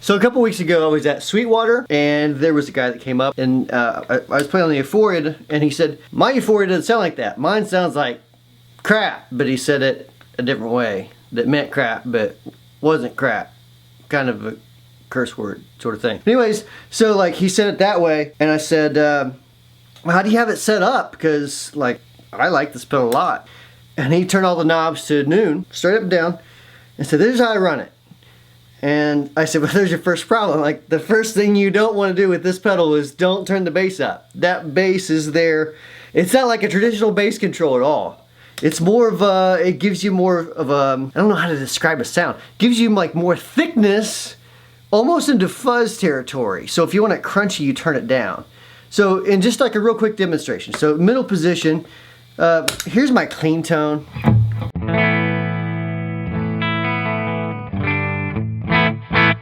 So a couple weeks ago I was at Sweetwater and there was a guy that came up and I was playing on the Euphoria and he said, my Euphoria doesn't sound like that. Mine sounds like crap, but he said it a different way. That meant crap, but wasn't crap. Kind of a curse word sort of thing. Anyways, so like he said it that way and I said, how do you have it set up? Because like I like this pedal a lot. And he turned all the knobs to noon, straight up and down, and said, this is how I run it. And I said, well, there's your first problem. Like, the first thing you don't want to do with this pedal is don't turn the bass up. That bass is there. It's not like a traditional bass control at all. It's more of a, it gives you more of a, I don't know how to describe a sound. It gives you like more thickness, almost into fuzz territory. So if you want it crunchy, you turn it down. So in just like a real quick demonstration. So middle position, here's my clean tone.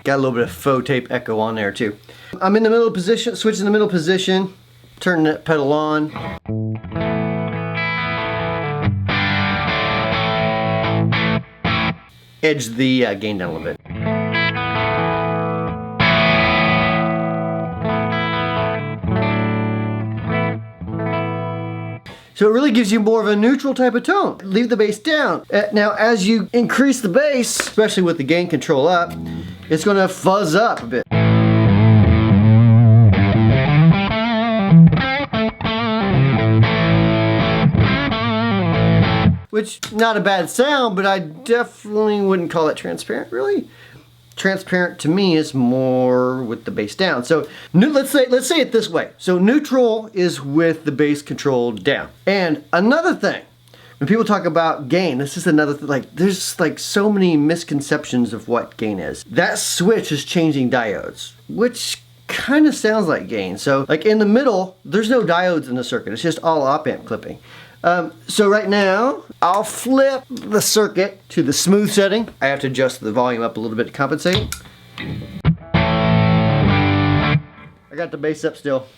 Got a little bit of faux tape echo on there too. I'm in the middle position, switching the middle position, turning that pedal on. Edge the gain down a little bit. So it really gives you more of a neutral type of tone. Leave the bass down. Now as you increase the bass, especially with the gain control up, it's going to fuzz up a bit. Which, not a bad sound, but I definitely wouldn't call it transparent, really. Transparent to me is more with the bass down. So let's say it this way. So neutral is with the bass controlled down. And another thing, when people talk about gain, this is another thing, like there's like so many misconceptions of what gain is. That switch is changing diodes, which kind of sounds like gain. So like in the middle, there's no diodes in the circuit. It's just all op-amp clipping. So right now, I'll flip the circuit to the smooth setting. I have to adjust the volume up a little bit to compensate. I got the bass up still.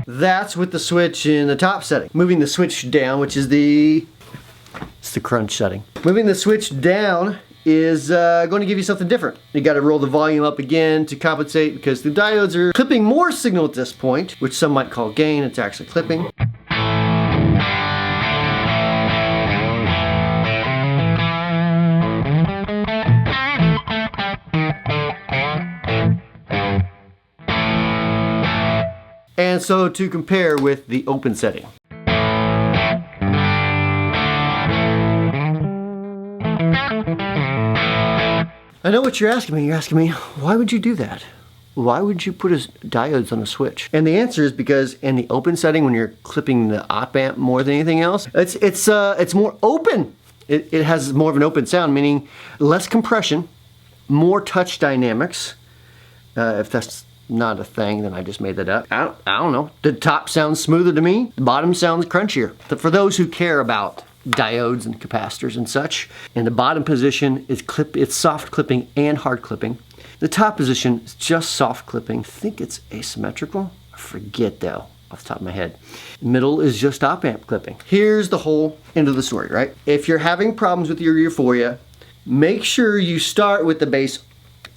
That's with the switch in the top setting. Moving the switch down, which is it's the crunch setting. Moving the switch down is going to give you something different. You got to roll the volume up again to compensate because the diodes are clipping more signal at this point, which some might call gain. It's actually clipping. And so to compare with the open setting. I know what you're asking me. You're asking me, why would you do that? Why would you put diodes on a switch? And the answer is because in the open setting, when you're clipping the op amp more than anything else, it's more open. It has more of an open sound, meaning less compression, more touch dynamics. If that's not a thing, then I just made that up. I don't know. The top sounds smoother to me. The bottom sounds crunchier. But for those who care about diodes and capacitors and such, and the bottom position is it's soft clipping and hard clipping. The top position is just soft clipping. I think it's asymmetrical. I forget though, off the top of my head. Middle is just op amp clipping. Here's the whole end of the story, right? If you're having problems with your Euphoria, make sure you start with the bass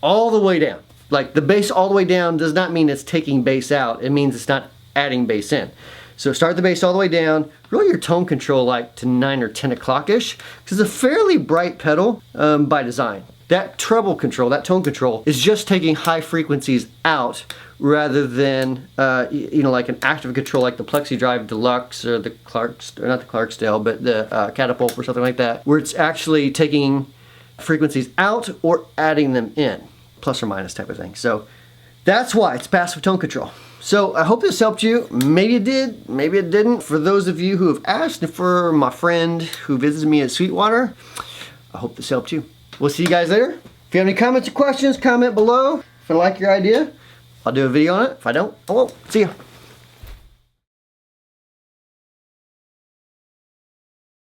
all the way down. Like the bass all the way down does not mean it's taking bass out. It means it's not adding bass in. So start the bass all the way down, roll your tone control like to 9 or 10 o'clock-ish, because it's a fairly bright pedal by design. That treble control, that tone control, is just taking high frequencies out rather than, like an active control like the Plexi Drive Deluxe or the not the Clarksdale, but the Catapult or something like that, where it's actually taking frequencies out or adding them in, plus or minus type of thing. So that's why it's passive tone control. So I hope this helped you. Maybe it did, maybe it didn't. For those of you who have asked, and for my friend who visited me at Sweetwater, I hope this helped you. We'll see you guys later. If you have any comments or questions, comment below. If I like your idea, I'll do a video on it. If I don't, I won't. See ya.